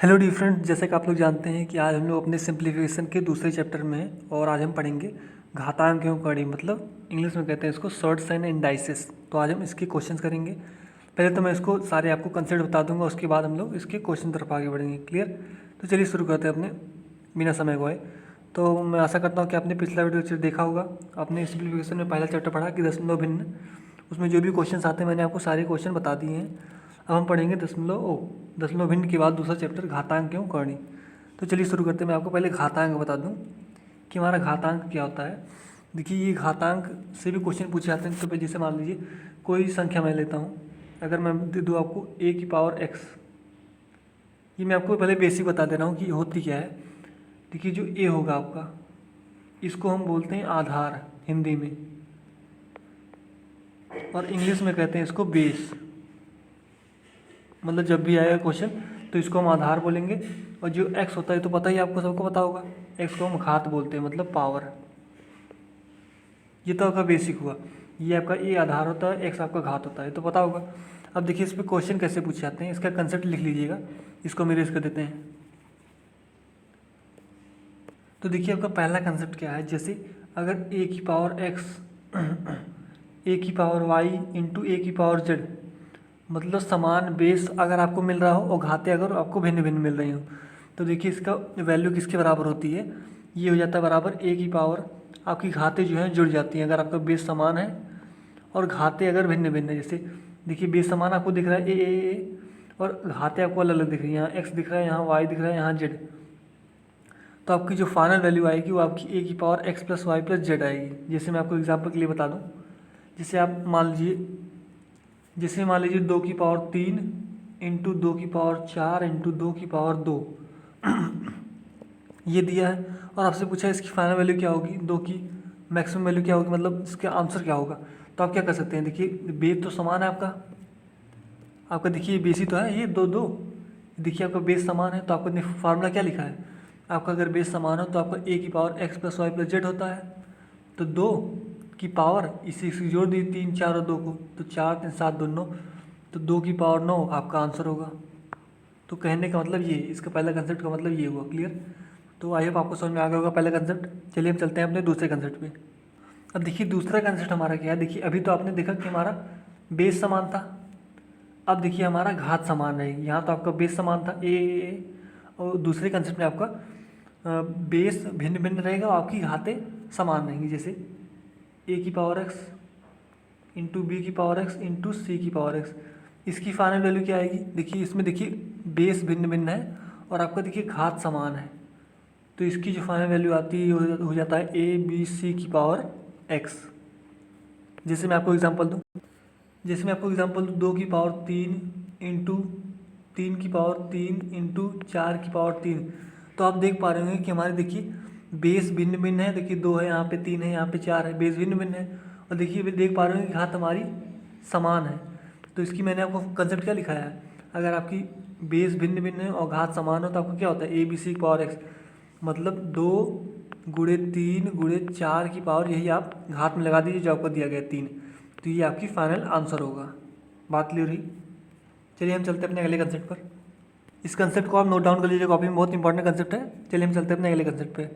Hello D friend, जैसे कि आप लोग जानते हैं कि आज हम लोग अपने सिंप्लीफिकेशन के दूसरे चैप्टर में हैं और आज हम पढ़ेंगे घातांक एवं कड़ी, मतलब इंग्लिश में कहते हैं इसको शॉर्ट साइन एंड डाइसेस। तो आज हम इसके क्वेश्चंस करेंगे। पहले तो मैं इसको सारे आपको कंसेप्ट बता दूंगा, उसके बाद हम लोग इसके क्वेश्चन तरफ आगे बढ़ेंगे। क्लियर? तो चलिए शुरू करते हैं अपने बिना समय गवाए। तो मैं आशा करता हूँ कि आपने पिछला वीडियो देखा होगा। आपने सिंप्लीफिकेशन में पहला चैप्टर पढ़ा कि दशमलव भिन्न, उसमें जो भी क्वेश्चन आते हैं मैंने आपको सारे क्वेश्चन बता दिए हैं। अब हम पढ़ेंगे दशमलव भिन्न के बाद दूसरा चैप्टर घातांक एवं करणी। तो चलिए शुरू करते हैं। मैं आपको पहले घातांक बता दूं कि हमारा घातांक क्या होता है। देखिए, ये घातांक से भी क्वेश्चन पूछे जाते हैं। तो पहले जैसे मान लीजिए कोई संख्या मैं लेता हूँ, अगर मैं दे दूँ आपको a की पावर x, ये मैं आपको पहले बेसिक बता दे रहा हूँ कि होती क्या है। देखिए, जो a होगा आपका, इसको हम बोलते हैं आधार हिंदी में, और इंग्लिश में कहते हैं इसको बेस। मतलब जब भी आएगा क्वेश्चन तो इसको हम आधार बोलेंगे। और जो x होता है तो पता ही आपको, सबको पता होगा, x को हम घात बोलते हैं, मतलब पावर। ये तो आपका बेसिक हुआ। ये आपका a आधार होता है, x आपका घात होता है, तो पता होगा। अब देखिए इस पर क्वेश्चन कैसे पूछे जाते हैं, इसका कंसेप्ट लिख लीजिएगा। इसको मेरे कर देते हैं। तो देखिए आपका पहला कंसेप्ट क्या है। जैसे अगर a की पावर x a की पावर y इंटू a की पावर z, मतलब समान बेस अगर आपको मिल रहा हो और घाते अगर आपको भिन्न भिन्न मिल रही हो, तो देखिए इसका वैल्यू किसके बराबर होती है। ये हो जाता है बराबर a की पावर, आपकी घाते जो हैं जुड़ जाती हैं अगर आपका बेस समान है और घाते अगर भिन्न भिन्न है। जैसे देखिए बेस समान आपको दिख रहा है ए और घाते आपको अलग अलग दिख रही है। यहाँ एक्स दिख रहा है, यहाँ वाई दिख रहा है, यहाँ जेड। तो आपकी जो फाइनल वैल्यू आएगी वो आपकी ए की power x plus y plus z आएगी। जैसे मैं आपको एग्जाम्पल के लिए बता दूँ, जैसे आप मान लीजिए 2 की पावर 3 इंटू 2 की पावर 4 इंटू 2 की पावर 2 ये दिया है और आपसे पूछा है इसकी फाइनल वैल्यू क्या होगी, 2 की मैक्सिमम वैल्यू क्या होगी, मतलब इसका आंसर क्या होगा। तो आप क्या कर सकते हैं, देखिए बेस तो समान है आपका देखिए बेस ही तो है ये दो, देखिए आपका बेस समान है तो आपको फार्मूला क्या लिखा है। आपका अगर बेस समान हो तो आपका ए की power x plus y plus z होता है। तो 2 की पावर इसी जोड़ दी 3 4 और 2 को, तो 4 3 7 2 9, तो 2 की पावर 9 आपका आंसर होगा। तो कहने का मतलब ये, इसका पहला कंसेप्ट का मतलब ये हुआ। क्लियर? तो आई होप आपको समझ में आ गया होगा पहला कंसेप्ट। चलिए हम चलते हैं अपने दूसरे कंसेप्ट पे। अब देखिए दूसरा कंसेप्ट हमारा क्या है। देखिए अभी तो आपने देखा कि हमारा बेस समान था, अब देखिए हमारा घात समान रहेगी। यहाँ तो आपका बेस समान था ए, और दूसरे कंसेप्ट में आपका बेस भिन्न भिन्न रहेगा और आपकी घातें समान रहेंगी। जैसे ए की पावर एक्स इंटू बी की पावर एक्स इंटू सी की पावर एक्स, इसकी फाइनल वैल्यू क्या आएगी। देखिए इसमें देखिए बेस भिन्न भिन्न है और आपका देखिए घात समान है, तो इसकी जो फाइनल वैल्यू आती है हो जाता है ए बी सी की पावर एक्स। जैसे मैं आपको एग्जांपल दूँ, 2 की पावर 3 इंटू 3 की पावर 3 इंटू 4 की पावर 3, तो आप देख पा रहे होंगे कि हमारे देखिए बेस भिन्न भिन्न है। देखिए 2 है, यहाँ पे 3 है, यहाँ पे 4 है, बेस भिन्न भिन्न है। और देखिए देख पा रहे होंगे कि घात हमारी समान है। तो इसकी मैंने आपको कंसेप्ट क्या लिखाया है, अगर आपकी बेस भिन्न भिन्न है और घात समान हो तो आपको क्या होता है ए बी सी की पावर एक्स, मतलब 2 गुणे 3 गुणे 4 की पावर, यही आप घात में लगा दीजिए जो आपको दिया गया 3, तो ये आपकी फाइनल आंसर होगा। बात क्लियर हुई? चलिए हम चलते हैं अपने अगले कंसेप्ट पर। इस कंसेप्ट को आप नोट डाउन कर लीजिए, कॉपी में बहुत इंपॉर्टेंट कंसेप्ट है। चलिए हम चलते हैं अपने अगले कंसेप्ट पे।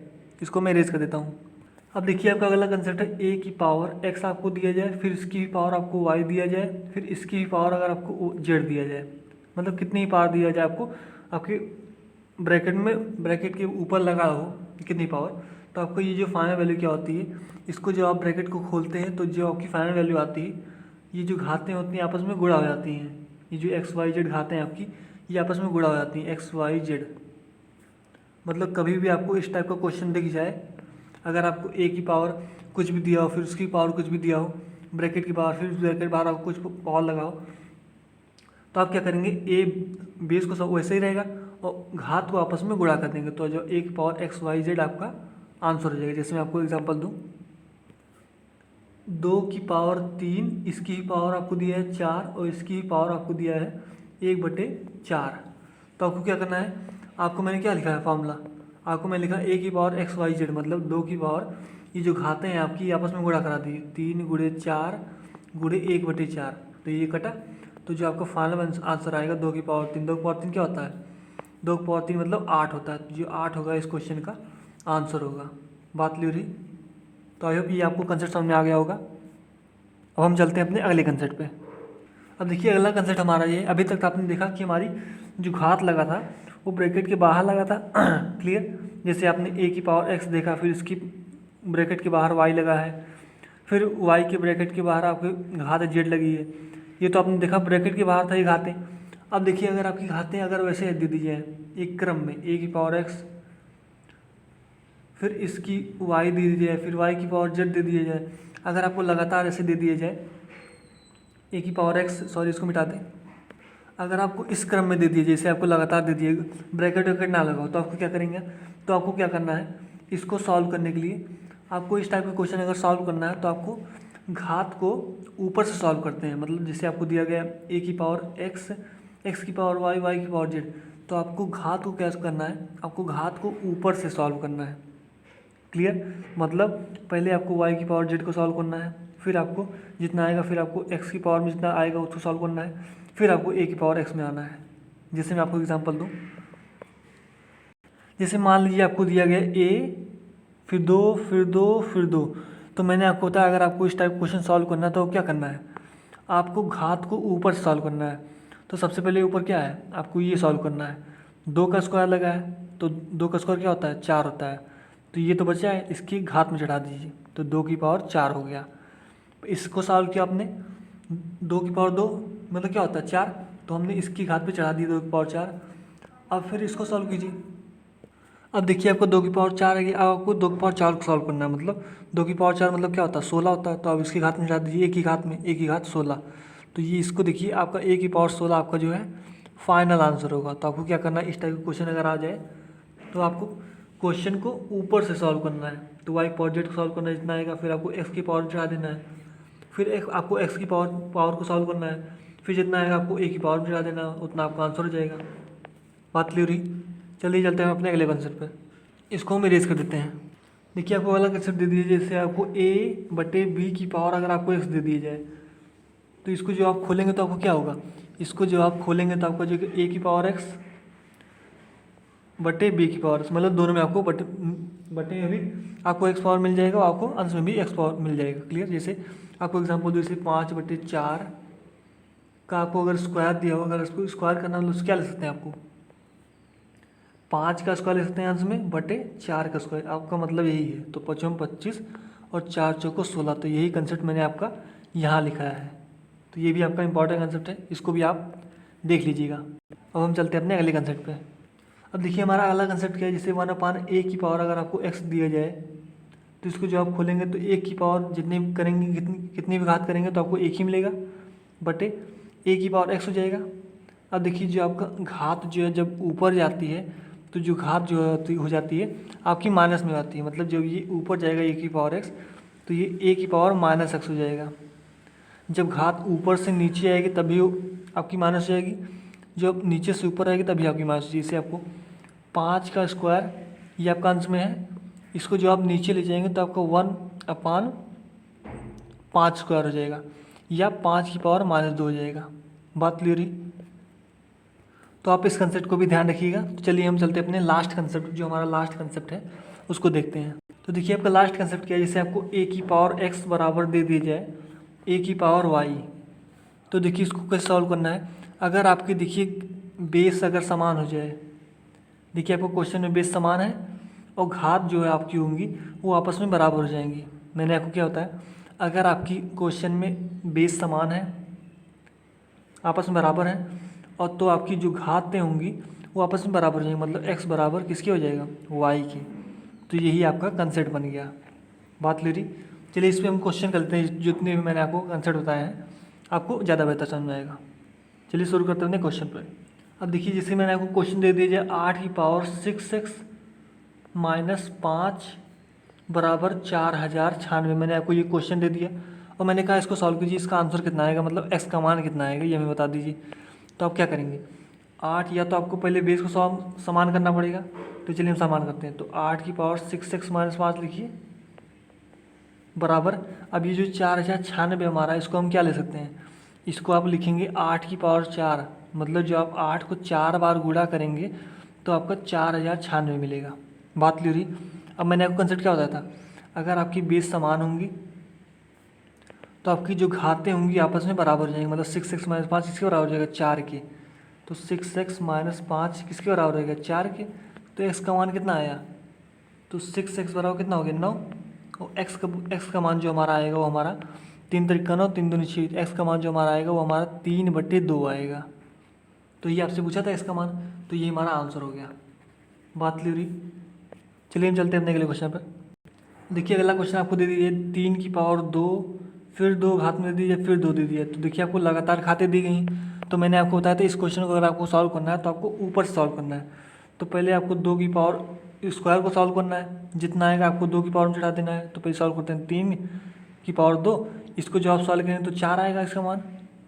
इसको मैं इरेज कर देता हूँ। अब देखिए आपका अगला कंसेप्ट है ए की पावर एक्स आपको दिया जाए, फिर इसकी भी पावर आपको वाई दिया जाए, फिर इसकी भी पावर अगर आपको जेड दिया जाए, मतलब कितनी ही पावर दिया जाए आपको, आपके ब्रैकेट के ऊपर लगा हो कितनी पावर, तो आपको ये जो फाइनल वैल्यू क्या होती है, इसको जब आप ब्रैकेट को खोलते हैं तो जो आपकी फाइनल वैल्यू आती है, ये जो घातें होती हैं आपस में गुणा हो जाती हैं। ये जो एक्स वाई जेड घातें हैं आपकी, ये आपस में गुणा हो जाती हैं, एक्स वाई जेड। मतलब कभी भी आपको इस टाइप का क्वेश्चन दिख जाए, अगर आपको ए की पावर कुछ भी दिया हो, फिर उसकी पावर कुछ भी दिया हो, ब्रैकेट की पावर, फिर ब्रैकेट बाहर आपको कुछ पावर लगाओ, तो आप क्या करेंगे, ए बेस को सब वैसे ही रहेगा और घात को आपस में गुणा कर देंगे, तो जो ए की पावर एक्स वाई जेड आपका आंसर हो जाएगा। जैसे मैं आपको एग्जांपल दूं, 2 की पावर 3, इसकी ही पावर आपको दिया है 4 और इसकी ही पावर आपको दिया है 1/4। तो आपको क्या करना है, आपको मैंने क्या लिखा है फॉर्मूला, आपको मैं लिखा ए की पावर एक्स वाई जेड, मतलब 2 की पावर, ये जो घातें हैं आपकी आपस में गुणा करा दी, 3 गुणे 4 गुणे 1/4, तो ये कटा। तो जो आपका फाइनल आंसर आएगा 2 की पावर 3, 2 की पावर 3 क्या होता है, 2 की पावर 3 मतलब 8 होता है, जो 8 होगा इस क्वेश्चन का आंसर होगा। बात क्लियर रही? तो आई होप ये आपको कंसेप्ट समझ में आ गया होगा। अब हम चलते हैं अपने अगले कंसेप्ट पे। अब देखिए अगला कंसेप्ट हमारा ये, अभी तक आपने देखा कि हमारी जो घात लगा था वो ब्रैकेट के बाहर लगा था क्लियर। जैसे आपने a की पावर x देखा, फिर इसकी ब्रैकेट के बाहर y लगा है, फिर y के ब्रैकेट के बाहर आपकी घात z लगी है। ये तो आपने देखा ब्रैकेट के बाहर था ये घातें। अब देखिए अगर आपकी घातें अगर वैसे दे दी जाए एक क्रम में, a की पावर x, फिर इसकी y दे दी जाए, फिर y की पावर z दे दिया जाए, अगर आपको लगातार ऐसे दे दिया जाए a की पावर x, सॉरी इसको मिटा दें, अगर आपको इस क्रम में दे दिए जैसे आपको लगातार दे दिए, ब्रैकेट वैकेट ना लगाओ, तो आपको क्या करेंगे, तो आपको क्या करना है, इसको सॉल्व करने के लिए आपको इस टाइप का क्वेश्चन अगर सॉल्व करना है तो आपको घात को ऊपर से सॉल्व करते हैं। मतलब जैसे आपको दिया गया a की पावर x, x की पावर y, y की पावर z, तो आपको घात को क्या करना है, आपको घात को ऊपर से सॉल्व करना है। क्लियर? मतलब पहले आपको y की पावर z को सॉल्व करना है, फिर आपको जितना आएगा, फिर आपको x की पावर में जितना आएगा उसको सॉल्व करना है, फिर आपको a की पावर x में आना है। जैसे मैं आपको एग्जांपल दूं, जैसे मान लीजिए आपको दिया गया a, फिर 2, फिर 2, फिर 2, तो मैंने आपको बताया अगर आपको इस टाइप क्वेश्चन सॉल्व करना है तो क्या करना है, आपको घात को ऊपर से सॉल्व करना है। तो सबसे पहले ऊपर क्या है, आपको ये सॉल्व करना है, 2 का स्क्वायर लगा है तो 2 का स्क्वायर क्या होता है, 4 होता है, तो ये तो बचा है, इसकी घात में चढ़ा दीजिए, तो 2 की पावर 4 हो गया। इसको सॉल्व किया आपने, 2 की पावर 2 मतलब क्या होता है 4, तो हमने इसकी घात पे चढ़ा दी 2 की पावर 4। अब फिर इसको सॉल्व कीजिए। अब देखिए आपको 2 की पावर 4 है, अब आपको 2 की पावर 4 को सॉल्व करना है, मतलब 2 की पावर 4 मतलब क्या होता है 16 होता है, तो अब इसकी घात में चढ़ा दीजिए, एक की घात में, एक की घात 16, तो ये इसको देखिए आपका a की पावर 16 आपका जो है फाइनल आंसर होगा। तो आपको क्या करना है, इस टाइप का क्वेश्चन अगर आ जाए तो आपको क्वेश्चन को ऊपर से सॉल्व करना है। तो y पावर z को सॉल्व करना है जितना आएगा, फिर आपको x की पावर चढ़ा देना है, फिर आपको x की पावर को सॉल्व करना है, फिर जितना आएगा आपको a की पावर चढ़ा देना है, उतना आपका आंसर हो जाएगा। बात क्लियर हुई? चलिए चलते हैं अपने अगले कंसेप्ट पर, इसको हम इरेज कर देते हैं। देखिए आपको अगला कंसेप्ट दे दीजिए, जैसे आपको a/b की पावर अगर आपको x दे दी जाए, तो इसको जो आप खोलेंगे तो आपको क्या होगा, इसको जो आप खोलेंगे तो आपका जो a की पावर x बटे b की पावर, मतलब दोनों में आपको बटे में भी आपको x पावर मिल जाएगा और आपको अंश में भी x पावर मिल जाएगा। क्लियर? जैसे आपको एग्जांपल दो, जैसे 5/4 का आपको अगर स्क्वायर दिया हो, अगर इसको स्क्वायर करना हो तो क्या ले सकते हैं, आपको 5 का स्क्वायर ले सकते हैं अंश में, बटे 4 का स्क्वायर, आपका मतलब यही है। तो 5 25 और 4 चौको 16, तो यही कंसेप्ट मैंने आपका यहाँ लिखा है। तो ये भी आपका इंपॉर्टेंट कंसेप्ट है, इसको भी आप देख लीजिएगा। अब हम चलते हैं अपने अगले कंसेप्ट पे। अब देखिए हमारा अगला कंसेप्ट क्या है, जैसे 1/a की पावर अगर आपको x दिया जाए, तो इसको जो आप खोलेंगे तो 1 की पावर जितनी करेंगे, कितनी भी घात करेंगे तो आपको 1 ही मिलेगा, बटे a की पावर x हो जाएगा। अब देखिए जो आपका घात जो है जब ऊपर जाती है तो जो घात जो हो जाती है आपकी माइनस में आती है, मतलब जब ये ऊपर जाएगा a की पावर x, तो ये a की पावर -x हो जाएगा। जब घात ऊपर से नीचे आएगी तभी आपकी माइनस हो जाएगी, जब नीचे से ऊपर आएगी तभी आपकी माइनस हो जाएगी। जैसे आपको 5 का स्क्वायर ये आपका अंश में है, इसको जो आप नीचे ले जाएंगे तो आपका 1/5 स्क्वायर हो जाएगा, या 5 की पावर -2 हो जाएगा। बात क्लियर हुई? तो आप इस कंसेप्ट को भी ध्यान रखिएगा। तो चलिए हम चलते हैं अपने लास्ट कंसेप्ट, जो हमारा लास्ट कंसेप्ट है उसको देखते हैं। तो देखिए आपका लास्ट कंसेप्ट क्या है, जैसे आपको a की पावर x बराबर दे दी जाए a की पावर y, तो देखिए इसको कैसे सॉल्व करना है। अगर आपकी देखिए बेस अगर समान हो जाए, देखिए आपको क्वेश्चन में बेस समान है और घात जो है आपकी होंगी वो आपस में बराबर हो जाएंगी। मैंने आपको क्या होता है, अगर आपकी क्वेश्चन में बेस समान है, आपस में बराबर है, और तो आपकी जो घातें होंगी वो आपस में बराबर हो जाएंगी, मतलब x बराबर किसकी हो जाएगा, y की। तो यही आपका कंसेप्ट बन गया। बात क्लियर? चलिए इस पर हम क्वेश्चन करते हैं, जितने भी मैंने आपको कंसेप्ट बताए हैं आपको ज़्यादा बेहतर समझ में आएगा। चलिए शुरू करते हैं क्वेश्चन पर। अब देखिए जैसे मैंने आपको क्वेश्चन दे दिया जाए 8 की पावर 6x -5 बराबर 4096, मैंने आपको ये क्वेश्चन दे दिया और मैंने कहा इसको सॉल्व कीजिए, इसका आंसर कितना आएगा, मतलब x का मान कितना आएगा ये हमें बता दीजिए। तो आप क्या करेंगे, 8 या तो आपको पहले बेस को समान करना पड़ेगा, तो चलिए हम समान करते हैं। तो 8 की पावर 6x -5 लिखिए बराबर, अब ये जो 4096 हमारा, इसको हम क्या ले सकते हैं, इसको आप लिखेंगे 8 की पावर 4, मतलब जो आप 8 को 4 बार गुणा करेंगे तो आपका 4096 मिलेगा। बात क्लियर हुई। अब मैंने आपको कंसेप्ट क्या बताया था, अगर आपकी बेस समान होंगी तो आपकी जो घातें होंगी आपस में बराबर हो जाएंगी, मतलब 6x - 5 किसके बराबर हो जाएगा, 4 के। तो 6x - 5 किसके बराबर हो जाएगा, 4 के। तो x का मान कितना आया, तो 6x बराबर कितना हो गया, 9। और x का मान जो हमारा आएगा वो हमारा 3 तरीका 9, 3 दूनी 6, x का मान जो हमारा आएगा वो हमारा 3/2 आएगा। तो ये आपसे पूछा था इसका मान, तो ये हमारा आंसर हो गया। बात क्लियर हुई। चलिए हम चलते हैं अपने अगले क्वेश्चन पर। देखिए अगला क्वेश्चन आपको दे दीजिए 3 की पावर 2, फिर 2 घात में दे दीजिए, फिर 2 दे दिया। तो देखिए आपको लगातार घातें दी गई। तो मैंने आपको बताया था इस क्वेश्चन को अगर आपको सॉल्व करना है तो आपको ऊपर से सॉल्व करना है। तो पहले आपको 2 की पावर स्क्वायर को सॉल्व करना है, जितना आएगा आपको 2 की पावर में चढ़ा देना है। तो पहले सॉल्व करते हैं 3 की पावर 2, इसको जब आप सॉल्व करेंगे तो 4 आएगा इसका मान।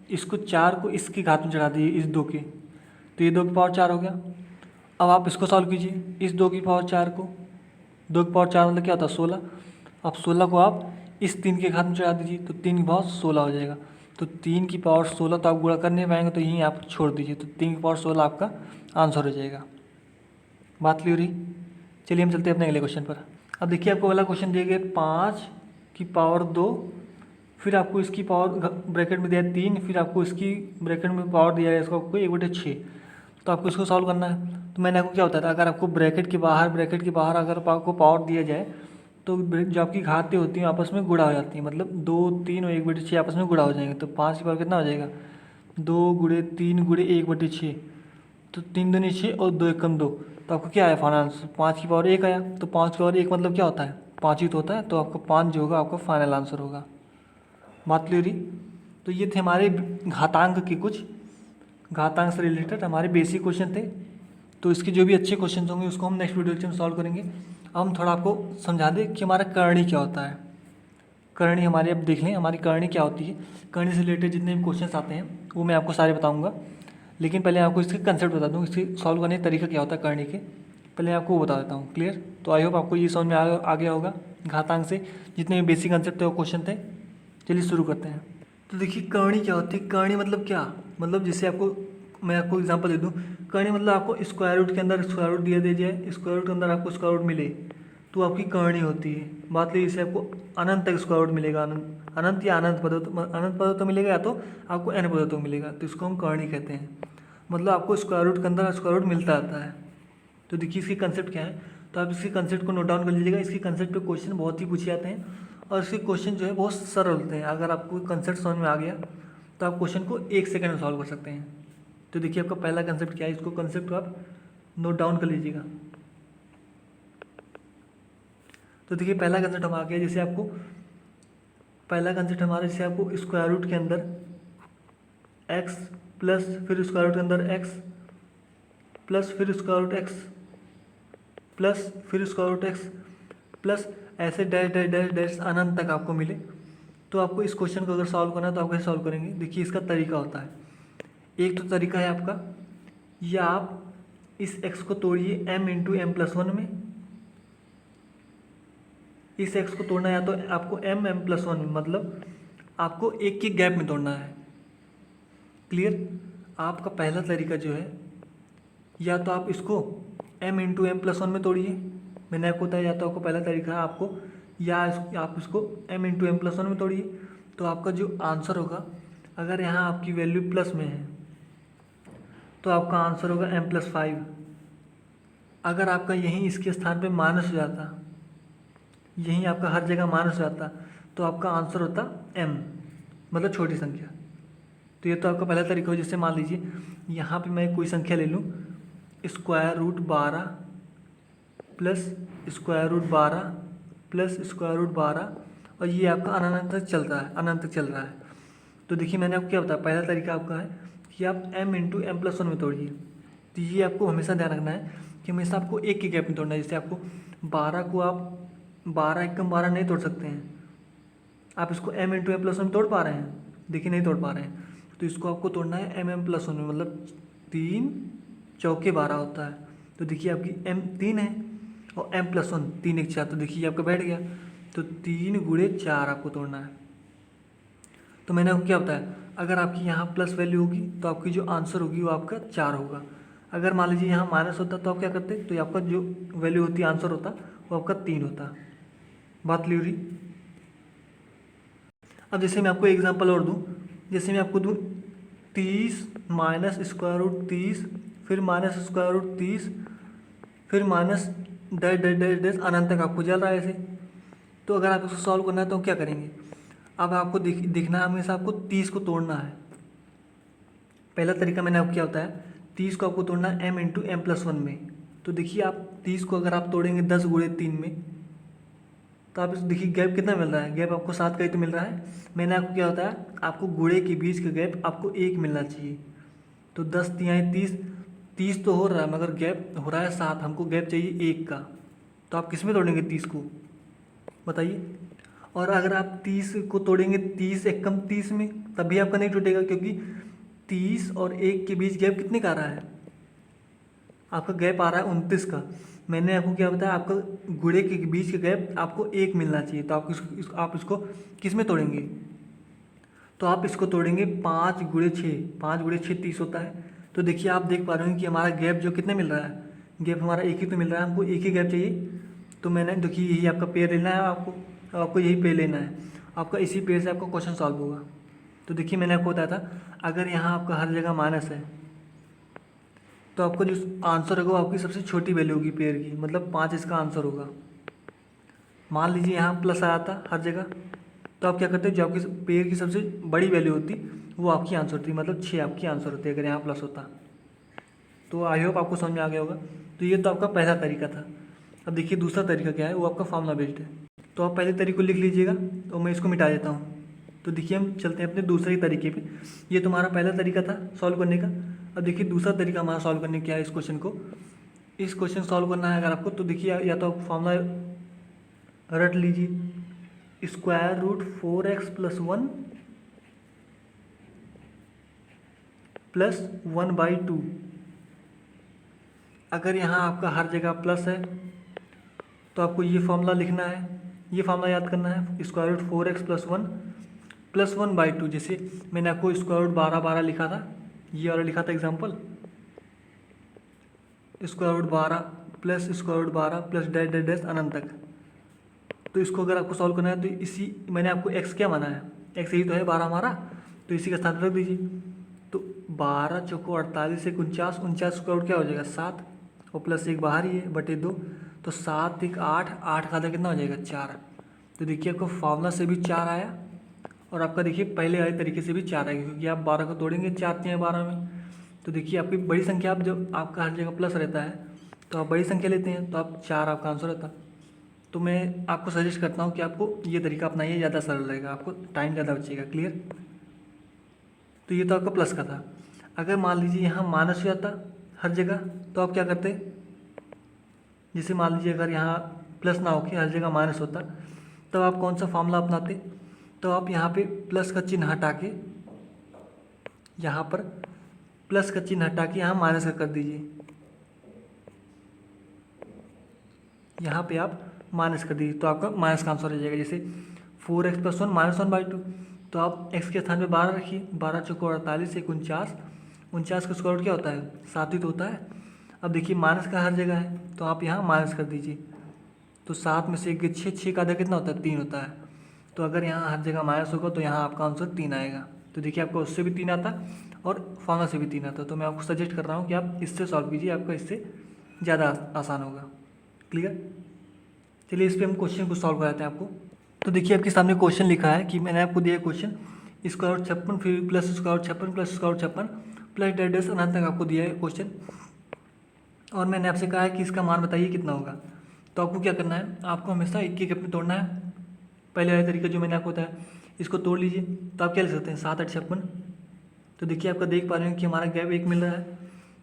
इसको 4 को इसकी घात में चढ़ा दीजिए, इस 2 के, तो ये 2 की पावर 4 हो गया। अब आप इसको सॉल्व कीजिए, इस 2 की पावर 4 को, 2 की पावर 4 मतलब क्या होता है, 16। अब 16 को आप इस 3 के घात में चढ़ा दीजिए, तो 3 की पावर 16 हो जाएगा। तो 3 की पावर 16 तो आप गुणा कर नहीं पाएंगे, तो यहीं आप छोड़ दीजिए। तो 3 की पावर 16 आपका आंसर हो जाएगा। बात क्लियर हुई। चलिए हम चलते हैं अपने अगले क्वेश्चन पर। अब देखिए आपको अगला क्वेश्चन दिया गया 5 की पावर 2, फिर आपको इसकी पावर ब्रैकेट में दिया है 3, फिर आपको इसकी ब्रैकेट में पावर दिया है इसको आपको 1/6। तो आपको इसको सॉल्व करना है। तो मैंने आपको क्या बताया था, अगर आपको ब्रैकेट के बाहर अगर आपको पावर दिया जाए तो जो आपकी घातें होती हैं आपस में गुणा हो जाती हैं, मतलब 2, 3 और 1/6 आपस में गुणा हो जाएंगे। तो 5 की पावर कितना हो जाएगा, 2 गुणे 3 गुणे 1/6, तो 3 दूनी 6 और 2 एकम 2। तो आपको क्या आया फाइनल आंसर, 5 की पावर 1 आया। तो 5 की पावर 1 मतलब क्या होता है, 5 ही तो होता है। तो आपका 5 जो होगा आपका फाइनल आंसर होगा। बात क्लियर हुई। तो ये थे हमारे घातांक के कुछ घातांक से रिलेटेड हमारे बेसिक क्वेश्चन थे। तो इसके जो भी अच्छे क्वेश्चन होंगे उसको हम नेक्स्ट वीडियो में सॉल्व करेंगे। अब हम थोड़ा आपको समझा दें कि हमारा करणी क्या होता है। करणी हमारे, अब देख लें हमारी करणी क्या होती है। करणी से रिलेटेड जितने भी क्वेश्चन आते हैं वो मैं आपको सारे बताऊँगा, लेकिन पहले आपको इसके कंसेप्ट बता दूँ, इसके सॉल्व करने का तरीका क्या होता है करणी के, पहले आपको वो बता देता हूँ। क्लियर। तो आई होप आपको ये समझ में आ गया होगा घातांक से जितने भी बेसिक कंसेप्ट थे वो क्वेश्चन थे। चलिए शुरू करते हैं। तो देखिए करणी क्या होती है, करणी मतलब क्या, मतलब जैसे आपको मैं आपको एग्जांपल दे दूं, करणी मतलब आपको स्क्वायर रूट के अंदर स्क्वायर रूट दिया जाए, स्क्वायर रूट के अंदर आपको स्क्वायर रूट मिले तो आपकी करणी होती है। बात ली जैसे आपको अनंत तक स्क्वायर रूट मिलेगा, अनंत या अनंत पदों तो मिलेगा, या तो आपको n पदों तो मिलेगा, तो इसको हम करणी कहते हैं। मतलब आपको स्क्वायर रूट के अंदर स्क्वायर रूट मिलता रहता है। तो देखिए इसकी कंसेप्ट क्या है, तो आप इसके कंसेप्ट को नोट डाउन कर लीजिएगा। इसके कंसेप्ट पे क्वेश्चन बहुत ही पूछे जाते हैं और इसके क्वेश्चन जो है बहुत सरल होते हैं। अगर आपको कंसेप्ट समझ में आ गया तो आप क्वेश्चन को 1 सेकंड में सॉल्व कर सकते हैं। तो देखिए आपका पहला कंसेप्ट क्या है, इसको कंसेप्ट को आप नोट डाउन कर लीजिएगा। तो देखिए पहला कंसेप्ट हम आ गया, जैसे आपको पहला कंसेप्ट हमारा, जैसे आपको स्क्वायर रूट के अंदर x प्लस फिर स्क्वायर रूट के अंदर x प्लस फिर स्क्वायर रूट x प्लस फिर स्क्वायर रूट x प्लस ऐसे डैश डैश डैश डैश अनंत तक आपको मिले, तो आपको इस क्वेश्चन को अगर सॉल्व करना है तो आप कैसे सॉल्व करेंगे। देखिए इसका तरीका होता है, एक तो तरीका है आपका, या आप इस x को तोड़िए m इंटू एम प्लस 1 में, इस x को तोड़ना है या तो आपको m प्लस 1 में, मतलब आपको एक के गैप में तोड़ना है। क्लियर। आपका पहला तरीका जो है, या तो आप इसको m इंटू एम प्लस 1 में तोड़िए, मैंने आपको बताया, या तो आपको पहला तरीका है आपको, या आप इसको m इंटू एम प्लस 1 में तोड़िए। तो आपका जो आंसर होगा, अगर यहाँ आपकी वैल्यू प्लस में है तो आपका आंसर होगा m+5। अगर आपका यहीं इसके स्थान पे माइनस हो जाता, यहीं आपका हर जगह माइनस हो जाता, तो आपका आंसर होता m, मतलब छोटी संख्या। तो ये तो आपका पहला तरीका हो, जिससे मान लीजिए यहाँ पे मैं कोई संख्या ले लूँ, square root 12 plus square root 12 plus square root 12, और ये आपका अनंत तक चल रहा है, अनंत तक चल रहा है। तो देखिए मैंने आपको क्या बताया, पहला तरीका आपका है कि आप m इंटू एम प्लस 1 में तोड़िए। तो ये आपको हमेशा ध्यान रखना है कि हमेशा आपको एक के गैप में तोड़ना है। जैसे आपको 12 को आप 12 एकम 12 नहीं तोड़ सकते हैं, आप इसको m इंटू एम प्लस 1 में तोड़ पा रहे हैं, देखिए नहीं तोड़ पा रहे हैं। तो इसको आपको तोड़ना है m प्लस 1 में, मतलब 3 चौके 12 होता है। तो देखिए आपकी m 3 है और m प्लस 1 3 1 4, तो देखिए आपका बैठ गया। तो 3 गुणे 4 आपको तोड़ना है। तो मैंने आपको क्या बताया, अगर आपकी यहाँ प्लस वैल्यू होगी तो आपकी जो आंसर होगी वो आपका 4 होगा। अगर मान लीजिए यहाँ माइनस होता तो आप क्या करते, तो आपका जो वैल्यू होती आंसर होता वो आपका 3 होता। बात क्लियर हुई। अब जैसे मैं आपको एग्जांपल और दूँ, जैसे मैं आपको दूँ 30 माइनस स्क्वायर रूट 30, फिर माइनस स्क्वायर रूट 30, फिर minus dash dash dash dash अनंत तक आपको चल रहा है ऐसे। तो अगर आप इसको सॉल्व करना है तो क्या करेंगे, अब आपको देखना है हमेशा आपको 30 को तोड़ना है। पहला तरीका मैंने आपको क्या होता है, 30 को आपको तोड़ना है m इंटू एम प्लस 1 में। तो देखिए आप 30 को अगर आप तोड़ेंगे 10 गुणे 3 में, तो आप इस देखिए गैप कितना मिल रहा है, गैप आपको 7 का ही तो मिल रहा है। मैंने आपको क्या होता है, आपको गुणे के बीच का गैप आपको 1 मिलना चाहिए। तो 10 तिहाई 30, 30 तो हो रहा है मगर गैप हो रहा है 7, हमको गैप चाहिए 1 का। तो आप किस में तोड़ेंगे 30 को, बताइए। और अगर आप 30 को तोड़ेंगे 30 एक कम 30 में, तब भी आपका नहीं टूटेगा, क्योंकि 30 और 1 के बीच गैप कितने का आ रहा है, आपका गैप आ रहा है 29 का। मैंने आपको क्या बताया, आपका गुणे के बीच का गैप आपको 1 मिलना चाहिए। तो आप इसको किस में तोड़ेंगे, तो आप इसको तोड़ेंगे 5 गुणे 6, 5 गुणे 6 30 होता है। तो देखिए आप देख पा रहे हैं कि हमारा गैप जो कितने मिल रहा है, गैप हमारा 1 ही तो मिल रहा है, हमको 1 ही गैप चाहिए। तो मैंने देखिए यही आपका पेयर लेना है, आपको यही पेयर लेना है, आपका इसी पेयर से आपका क्वेश्चन सॉल्व होगा। तो देखिए मैंने आपको बताया था, अगर यहाँ आपका हर जगह माइनस है तो आपका जो आंसर होगा आपकी सबसे छोटी वैल्यू होगी पेयर की, मतलब 5 इसका आंसर होगा। मान लीजिए यहाँ प्लस आया था हर जगह, तो आप क्या करते, जो आपकी पेयर की सबसे बड़ी वैल्यू होती वो आपकी आंसर थी, मतलब 6 आपकी आंसर होती अगर यहाँ प्लस होता। तो आई होप आपको समझ में आ गया होगा। तो ये तो आपका पहला तरीका था। अब देखिए दूसरा तरीका क्या है, वो आपका फार्मूला बेस्ड है। तो आप पहले तरीके को लिख लीजिएगा, तो मैं इसको मिटा देता हूँ। तो देखिए हम चलते हैं अपने दूसरे तरीके पे। ये तुम्हारा पहला तरीका था सॉल्व करने का। अब देखिए दूसरा तरीका हमारा सॉल्व करने क्या है, इस क्वेश्चन सॉल्व करना है अगर आपको, तो देखिए या तो आप फार्मूला रट लीजिए, square root 4x plus 1 plus 1/2। अगर यहाँ आपका हर जगह प्लस है तो आपको ये फार्मूला लिखना है, ये फार्मूला याद करना है, square root 4x plus 1 plus 1/2। जैसे मैंने आपको स्क्वायर रूट 12 लिखा था, ये वाला लिखा था example, square root 12 plus square root 12 plus dash dash dash अनंत तक। तो इसको अगर आपको सॉल्व करना है तो इसी मैंने आपको x क्या माना है, x यही तो है 12 हमारा, तो इसी का स्थान रख दीजिए। तो 12 चौको 48 से 49, 49 स्क्वायर रूट क्या हो जाएगा 7, और प्लस 1 बाहर ही है बटे 2, तो 7 1 8, 8 का आधा कितना हो जाएगा 4। तो देखिए आपको फार्मूला से भी 4 आया, और आपका देखिए पहले वाले तरीके से भी 4 आएगा, क्योंकि आप 12 को तोड़ेंगे 4 तिहाई 12 में। तो देखिए आपकी बड़ी संख्या, आप जब आपका हर जगह प्लस रहता है तो आप बड़ी संख्या लेते हैं, तो आप 4 आपका आंसर रहता। तो मैं आपको सजेस्ट करता हूँ कि आपको ये तरीका अपनाइए, ज़्यादा सरल रहेगा, आपको टाइम ज़्यादा बचेगा। क्लियर। तो ये तो आपका प्लस का था। अगर मान लीजिए यहाँ माइनस हो जाता हर जगह, तो आप क्या करते, जैसे मान लीजिए अगर यहाँ प्लस ना होके हर जगह माइनस होता, तब आप कौन सा फार्मूला अपनाते, तो आप यहाँ पे प्लस का चिन्ह हटा के, यहाँ पर प्लस का चिन्ह हटा के यहाँ माइनस का कर दीजिए, यहाँ पे आप माइनस कर दीजिए, तो आपका माइनस का आंसर हो जाएगा। जैसे 4x प्लस 1 माइनस 1/2, तो आप x के स्थान पे 12 रखिए, 12 चौको 48 से 49, 49 का स्क्वायर रूट क्या होता है 7 ही तो होता है। अब देखिए माइनस का हर जगह है, तो आप यहाँ माइनस कर दीजिए, तो 7 में से 1 6, 6 का आधा कितना होता है 3 होता है। तो अगर यहाँ हर जगह माइनस होगा तो यहाँ आपका आंसर 3 आएगा। तो देखिए आपका उससे भी 3 आता और फार्मूला से भी 3 आता। तो मैं आपको सजेस्ट कर रहा हूँ कि आप इससे सॉल्व कीजिए, आपका इससे ज़्यादा आसान होगा। क्लियर। चलिए इस पर हम क्वेश्चन को सॉल्व कराते हैं आपको। तो देखिए आपके सामने क्वेश्चन लिखा है कि मैंने आपको दिया क्वेश्चन, स्क्वायर रूट 56 फिर plus square root 56 plus square root 56 plus dash dash अनंत तक आपको दिया है क्वेश्चन, और मैंने आपसे कहा है कि इसका मान बताइए कितना होगा। तो आपको क्या करना है, आपको हमेशा एक एक अपने तोड़ना है। पहले वाला तरीका जो मैंने आपको बताया, इसको तोड़ लीजिए, तो आप क्या लिख सकते हैं 7 8 56। तो देखिए आपका देख पा रहे हैं कि हमारा गैप 1 मिल रहा है।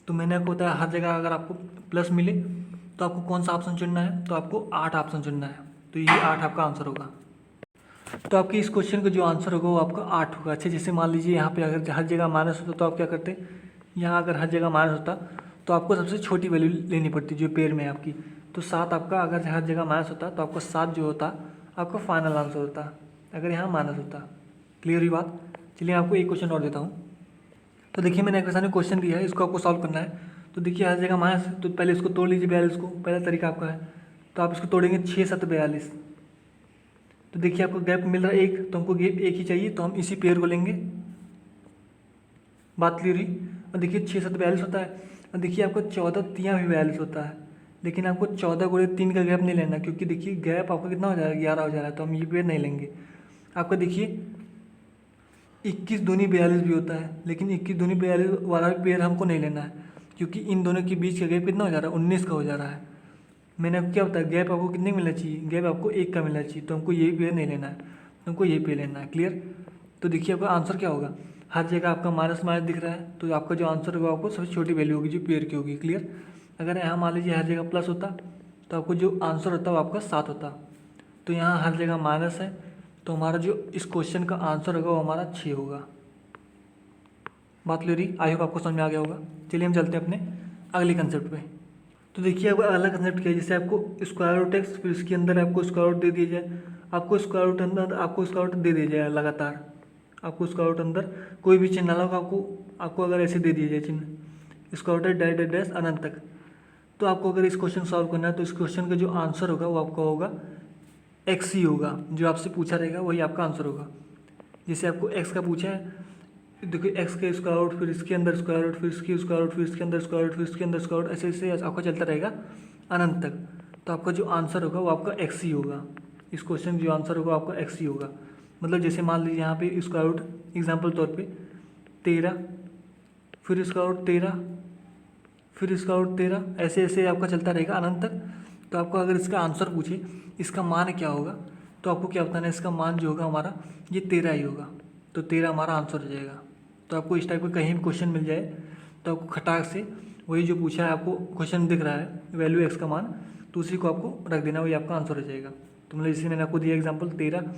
तो मैंने आपको बताया हर जगह अगर आपको प्लस मिले तो आपको कौन सा ऑप्शन चुनना है, तो आपको 8 ऑप्शन चुनना है। तो ये 8 आपका आंसर होगा। तो आपके इस क्वेश्चन का जो आंसर होगा वो आपका 8 होगा। अच्छा जैसे मान लीजिए यहाँ पे अगर हर जगह माइनस होता तो आप क्या करते, यहाँ अगर हर जगह माइनस होता तो आपको सबसे छोटी वैल्यू लेनी पड़ती जो पेयर में है आपकी। तो 7 आपका अगर हर जगह माइनस होता तो आपका 7 जो होता आपका फाइनल आंसर होता, अगर यहाँ माइनस होता। क्लियर हुई बात। चलिए आपको एक क्वेश्चन और देता हूँ। तो देखिए मैंने आपके सामने क्वेश्चन दिया है, इसको आपको सॉल्व करना है। तो देखिए हर जगह माइनस, तो पहले इसको तोड़ लीजिए 42 को, पहला तरीका आपका है। तो आप इसको तोड़ेंगे 6 7 42। तो देखिए आपको गैप मिल रहा है 1, तो हमको गैप 1 ही चाहिए, तो हम इसी पेयर को लेंगे। बात क्लियर हुई। और देखिए 6 7 42 होता है, और देखिए आपको 14 3 भी 42 होता है, लेकिन आपको 14 गुणे 3 का गैप नहीं लेना, क्योंकि देखिए गैप आपका कितना हो जाएगा 11 हो जा रहा है, तो हम ये पेयर नहीं लेंगे। आपका देखिए 21 दूनी 42 भी होता है, लेकिन 21 दूनी 42 वाला पेयर हमको नहीं लेना है, क्योंकि इन दोनों के बीच का गैप कितना हो जा रहा है 19 का हो जा रहा है। मैंने आपको क्या बताया, गैप आपको कितने का मिलना चाहिए, गैप आपको 1 का मिलना चाहिए, तो हमको यही पेयर नहीं लेना है, हमको यही पेयर लेना है। क्लियर। तो देखिए आपका आंसर क्या होगा, हर जगह आपका माइनस माइनस दिख रहा है, तो आपका जो आंसर होगा आपको सबसे छोटी वैल्यू होगी जो पेयर की होगी। क्लियर। अगर यहाँ मान लीजिए हर जगह प्लस होता, तो आपको जो आंसर होता वो आपका 7 होता, तो यहाँ हर जगह माइनस है, तो हमारा जो इस क्वेश्चन का आंसर होगा वो हमारा 6 होगा। बात क्लियर रही, आई होप आपको समझ में आ गया होगा। चलिए हम चलते हैं अपने अगले कंसेप्ट पे। तो देखिए अब अगला कंसेप्ट क्या है, जैसे आपको स्क्वायर रूट एक्स, फिर इसके अंदर आपको स्क्वायर रूट दे दिया जाए, आपको स्क्वायर रूट अंदर आपको स्क्वायर रूट दे दिया जाए लगातार, आपको स्क्वायर रूट अंदर कोई भी चिन्ह होगा, आपको अगर ऐसे दे दिया जाए चिन्ह square root dash dash dash अनंत तक, तो आपको अगर इस क्वेश्चन सॉल्व करना है तो इस क्वेश्चन का जो आंसर होगा वो आपका होगा एक्स ही होगा, जो आपसे पूछा रहेगा वही आपका आंसर होगा। जैसे आपको एक्स का पूछा है, देखिए एक्स का स्क्वायर रूट, फिर इसके अंदर स्क्वायर रूट, फिर इसकी स्क्वायर रूट, फिर इसके अंदर स्क्वायर रूट, फिर इसके अंदर स्क्वायर रूट, ऐसे ऐसे आपका चलता रहेगा अनंत तक, तो आपका जो आंसर होगा वो आपका एक्स ही होगा। इस क्वेश्चन जो आंसर होगा आपका एक्स ही होगा। मतलब जैसे मान लीजिए यहाँ पे स्क्वायर रूट एग्जाम्पल तौर पे 13, फिर स्क्वायर रूट 13, फिर स्क्वायर रूट 13, ऐसे ऐसे आपका चलता रहेगा अनंत तक। तो आपको अगर इसका आंसर पूछे इसका मान क्या होगा, तो आपको क्या बताना है, इसका मान जो होगा हमारा ये 13 ही होगा, तो 13 हमारा आंसर हो जाएगा। तो आपको इस टाइप का कहीं भी क्वेश्चन मिल जाए तो आपको खटाक से वही जो पूछा है, आपको क्वेश्चन दिख रहा है वैल्यू एक्स का मान, तो उसी को आपको रख देना, वही आपका आंसर हो जाएगा। तो मतलब जैसे मैंने आपको दिया एग्जाम्पल 13,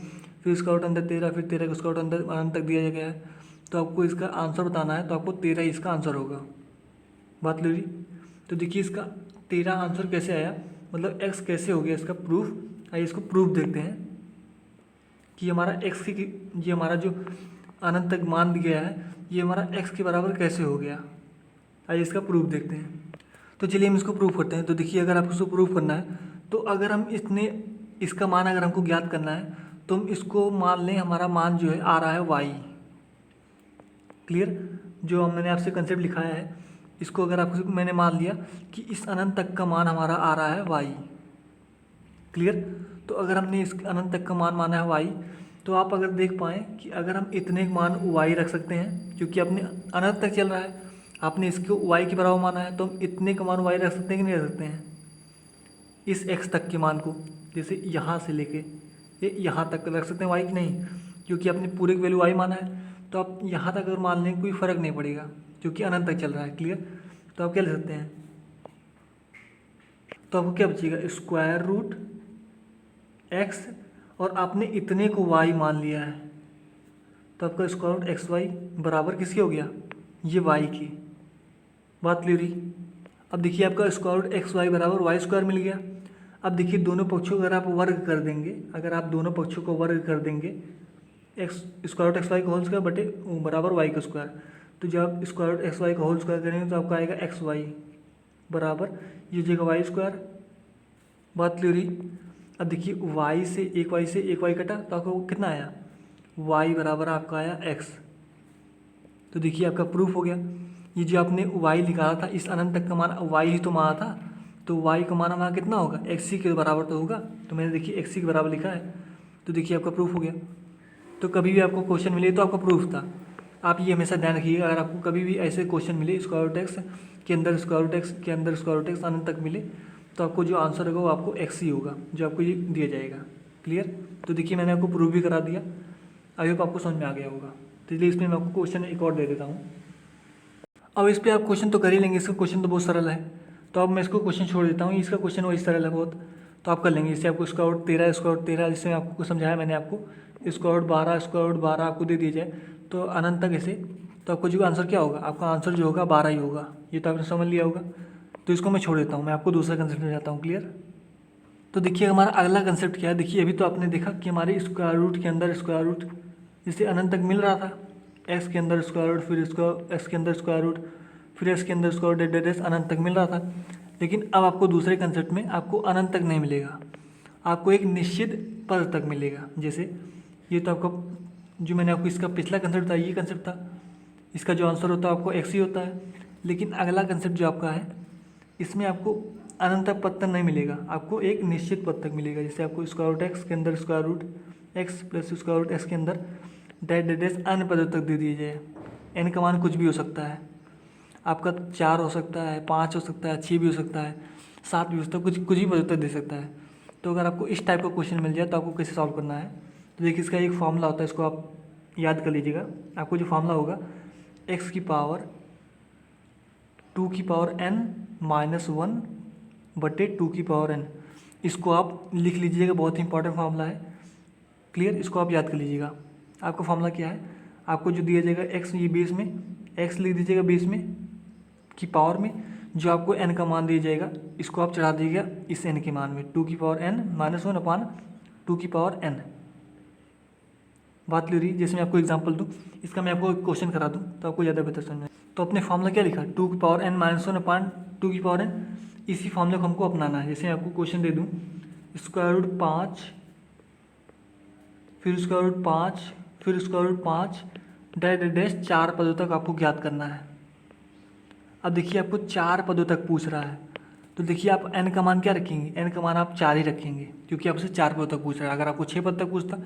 फिर इसका आउट अंदर 13, फिर 13 का उसका आउट अंदर अनंत तक दिया गया है, तो आपको इसका आंसर बताना है, तो आपको 13 ही इसका आंसर होगा। बात ली। तो देखिए इसका 13 आंसर कैसे आया, मतलब एक्स कैसे हो गया इसका प्रूफ। आइए इसको प्रूफ देखते हैं कि हमारा एक्स की ये हमारा जो अनंत तक मान दिया गया है ये हमारा एक्स के बराबर कैसे हो गया। आइए इसका प्रूफ देखते हैं। तो चलिए हम इसको प्रूफ करते हैं। तो देखिए अगर आपको इसको प्रूफ करना है, तो अगर हम इसका मान अगर हमको ज्ञात करना है, तो हम इसको मान लें हमारा मान जो है आ रहा है वाई। क्लियर। जो मैंने आपसे कंसेप्ट लिखाया है इसको अगर आपको मैंने मान लिया कि इस अनंत तक का मान हमारा आ रहा है वाई। क्लियर। तो अगर हमने इस अनंत तक का मान माना है वाई, तो आप अगर देख पाएँ कि अगर हम इतने मान वाई रख सकते हैं, क्योंकि अपने अनंत तक चल रहा है, आपने इसको वाई के बराबर माना है, तो हम इतने का मान वाई रख सकते हैं कि नहीं रख सकते हैं। इस एक्स तक के मान को जैसे यहाँ से लेके ये यहाँ तक रख सकते हैं वाई की नहीं, क्योंकि आपने पूरे की वैल्यू वाई माना है, तो आप यहाँ तक अगर मान लें कोई फ़र्क नहीं पड़ेगा, क्योंकि अनंत तक चल रहा है। क्लियर। तो आप क्या ले सकते हैं, तो आपको क्या बचेगा स्क्वायर रूट एक्स, और आपने इतने को वाई मान लिया है, तो आपका स्क्वायर रूट एक्स वाई बराबर किसकी हो गया, ये वाई की। बात क्लियर हुई। अब देखिए आपका स्क्वायर रूट एक्स वाई बराबर वाई स्क्वायर मिल गया। अब देखिए दोनों पक्षों को अगर आप वर्ग कर देंगे, अगर आप दोनों पक्षों को वर्ग कर देंगे, x square root x y का होल स्क्वायर बटे बराबर वाई का स्क्वायर, तो जब आप स्क्वायर रूट एक्स वाई का होल स्क्वायर करेंगे तो आपका आएगा एक्स वाई बराबर ये जगह वाई स्क्वायर। बात क्लियर हुई। अब देखिए वाई से एक वाई कटा, तो आपको कितना आया वाई बराबर आपका आया एक्स। तो देखिए आपका प्रूफ हो गया। ये जो आपने वाई निकाला था इस अनंत तक का मान वाई ही तो माना था, तो वाई का मान हमारा कितना होगा एक्स सी के बराबर तो होगा, तो मैंने देखिए एक्स सी के बराबर लिखा है, तो देखिए आपका प्रूफ हो गया। तो कभी भी आपको क्वेश्चन मिले तो आपका प्रूफ था। आप ये हमेशा ध्यान रखिएगा, अगर आपको कभी भी ऐसे क्वेश्चन मिले स्क्वायर रूट एक्स के अंदर स्क्वायर रूट एक्स के अंदर स्क्वायर रूट एक्स अनंत तक मिले, तो आपको जो आंसर होगा वो आपको एक्स ही होगा, जो आपको ये दिया जाएगा। क्लियर। तो देखिए मैंने आपको प्रूफ भी करा दिया, आई होप आपको समझ में आ गया होगा। तो इसलिए इसमें मैं आपको क्वेश्चन एक और दे देता हूँ। अब इस पर आप क्वेश्चन तो कर ही लेंगे, इसका क्वेश्चन तो बहुत सरल है, तो अब मैं इसको क्वेश्चन छोड़ देता हूँ। इसका क्वेश्चन वही सरल है बहुत, तो आप कर लेंगे। इससे आपको स्क्वायर रूट 13 जिससे आपको समझाया मैंने आपको स्क्वायर रूट 12 आपको दे दिया जाए तो अनंत तक ऐसे, तो आपको जो आंसर क्या होगा, आपका आंसर जो होगा 12 ही होगा। ये तो आपने समझ लिया होगा। तो इसको मैं छोड़ देता हूँ, मैं आपको दूसरा कंसेप्ट में जाता हूँ। क्लियर। तो देखिए हमारा अगला कंसेप्ट क्या है। देखिए अभी तो आपने देखा कि हमारे स्क्वायर रूट के अंदर स्क्वायर रूट जिससे अनंत तक मिल रहा था, एक्स के अंदर स्क्वायर रूट, फिर इसको एक्स के अंदर स्क्वायर रूट, फिर एक्स के अंदर स्क्वायर रूट डेड डेश अनंत तक मिल रहा था। लेकिन अब आपको दूसरे कंसेप्ट में आपको अनंत तक नहीं मिलेगा, आपको एक निश्चित पद तक मिलेगा। जैसे ये तो आपका जो मैंने आपको इसका पिछला कंसेप्ट था, ये कंसेप्ट था, इसका जो आंसर होता है आपको एक्स ही होता है। लेकिन अगला कंसेप्ट जो आपका है, इसमें आपको अनंत तक पद तक नहीं मिलेगा, आपको एक निश्चित पद तक मिलेगा। जैसे आपको स्क्वायर रूट एक्स के अंदर square root x plus square root x के अंदर डेड डेश अन्य पदों तक दे दिए जाए। एन का मान कुछ भी हो सकता है, आपका 4 हो सकता है, 5 हो सकता है, 6 भी हो सकता है, 7 भी हो सकता है, कुछ ही पदों तक दे सकता है। तो अगर आपको इस टाइप का क्वेश्चन मिल जाए तो आपको कैसे सॉल्व करना है, तो देखिए इसका एक फॉर्मूला होता है, इसको आप याद कर लीजिएगा। आपको जो फॉर्मूला होगा एक्स की पावर 2 की पावर n माइनस 1 बटे 2 की पावर n, इसको आप लिख लीजिएगा, बहुत ही इंपॉर्टेंट फार्मूला है। क्लियर, इसको आप याद कर लीजिएगा। आपका फार्मूला क्या है, आपको जो दिया जाएगा x, ये बेस में x लिख दीजिएगा, बेस में की पावर में जो आपको n का मान दिया जाएगा, इसको आप चढ़ा दीजिएगा इस n के मान में, 2 की पावर n माइनस 1 अपान 2 की पावर n। बात क्लियर रही। जैसे मैं आपको एग्जांपल दूं, इसका मैं आपको क्वेश्चन करा दूं तो आपको ज़्यादा बेहतर समझ में। तो अपने फार्मूला क्या लिखा, 2 की पावर n माइनस 1 अपान 2 की पावर n, इसी फार्मूले को हमको अपनाना है। जैसे मैं आपको क्वेश्चन दे दूं, स्क्वायर रूट 5 फिर स्क्वायर रूट 5 फिर स्क्वायर रूट 5 डैश डैश 4 पदों तक आपको ज्ञात करना है। अब देखिए आपको 4 पदों तक पूछ रहा है, तो देखिए आप n का मान क्या रखेंगे, n का मान आप 4 ही रखेंगे, क्योंकि आपसे 4 पदों तक पूछ रहा है। अगर आपको 6 पद तक पूछता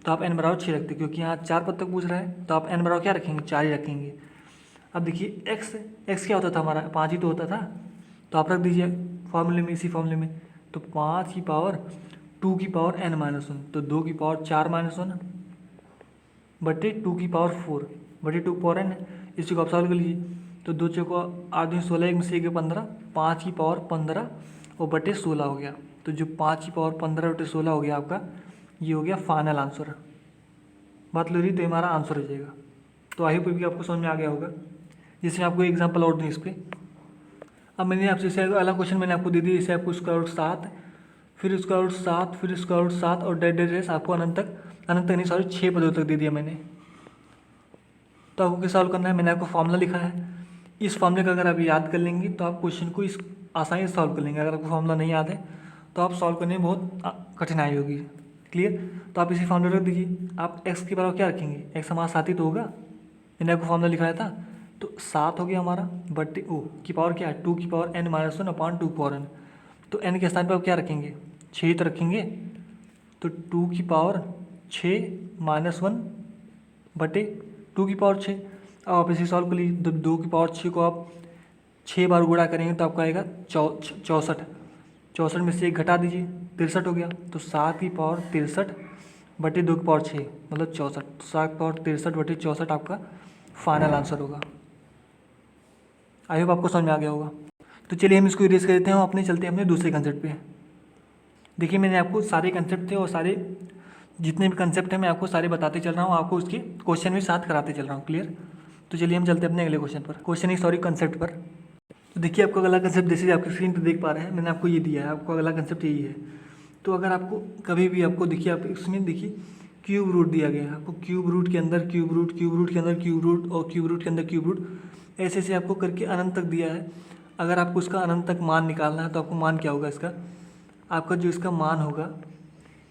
तो आप n बराबर 6 रखते, क्योंकि यहाँ 4 पद तक पूछ रहा है तो आप n बराबर क्या रखेंगे, 4 ही रखेंगे। अब देखिए x क्या होता था हमारा, 5 ही तो होता था, तो आप रख दीजिए फॉर्मूले में, इसी फॉर्मूले में। तो 5 की पावर 2 की पावर n माइनस 1, तो 2 की पावर 4 माइनस 1 बटे 2 की पावर 4 बटे 2 की पावर n, इसी को आप सॉल्व कर लीजिए। तो 2 चौको 8 दूनी 16, 1 में से 1 15, 5 की पावर 15 और बटे 16 हो गया। तो जो 5 की पावर 15 बटे 16 हो गया आपका, ये हो गया फाइनल आंसर। बात लो रही, तो हमारा आंसर हो जाएगा। तो आई होप भी आपको समझ में आ गया होगा। जैसे मैं आपको एग्जांपल और दूँ इस पर, अब मैंने आपसे जैसे अगला क्वेश्चन मैंने आपको दे दिया, जैसे आपको स्क्वायर रूट 7 फिर स्क्वायर रूट 7 फिर स्क्वायर रूट 7 और डेड डेश आपको अनंत तक नहीं सॉरी 6 पदों तक दे दिया मैंने। तो आपको क्या सॉल्व करना है, मैंने आपको फॉर्मूला लिखा है, इस फॉर्मूले का अगर आप याद कर लेंगे तो आप क्वेश्चन को इस आसानी से सॉल्व कर लेंगे। अगर आपको फॉर्मूला नहीं याद है तो आप सॉल्व करने में बहुत कठिनाई होगी। क्लियर, तो आप इसी फॉर्मूले रख दीजिए। आप एक्स के बराबर क्या रखेंगे, एक्स हमारा 7 ही तो होगा, मैंने आपको फॉर्मूला लिखाया था, तो 7 हो गया हमारा बटे ओ की पावर क्या है, 2 की पावर n माइनस 1 अपान 2 पावर n। तो n के स्थान पर आप क्या रखेंगे, 6 ही तो रखेंगे, तो 2 की पावर 6 माइनस 1 बटे 2 की पावर 6। अब आप इसे सॉल्व कर लीजिए, 2 की पावर 6 को आप 6 बार गुणा करेंगे तो आपका आएगा 64, 64 में से 1 घटा दीजिए, 63 हो गया। तो 7 की पावर 63 बटे 2 की पावर 6 मतलब 64, 7 की पावर 63 बटे 64 आपका फाइनल आंसर होगा। आई होप आपको समझ में आ गया होगा। तो चलिए हम इसको इरेज कर देते हैं और अपने चलते हैं अपने दूसरे कंसेप्ट पे। देखिए मैंने आपको सारे कंसेप्ट थे और सारे जितने भी कंसेप्ट हैं मैं आपको सारे बताते चल रहा हूँ, आपको उसके क्वेश्चन भी साथ कराते चल रहा हूँ। क्लियर, तो चलिए हम चलते हैं अपने अगले क्वेश्चन पर, क्वेश्चन नहीं सॉरी कंसेप्ट पर। तो देखिए आपको अगला कंसेप्ट जैसे आपकी स्क्रीन पर देख पा रहे हैं, मैंने आपको ये दिया है, आपको अगला कंसेप्ट यही है। तो अगर आपको कभी भी आपको देखिए, आप इसमें देखिए क्यूब रूट दिया गया है आपको, क्यूब रूट के अंदर क्यूब रूट, क्यूब रूट के अंदर क्यूब रूट और क्यूब रूट के अंदर क्यूब रूट, ऐसे ऐसे आपको करके अनंत तक दिया है। अगर आपको इसका अनंत तक मान निकालना है तो आपको मान क्या होगा इसका, आपका जो इसका मान होगा,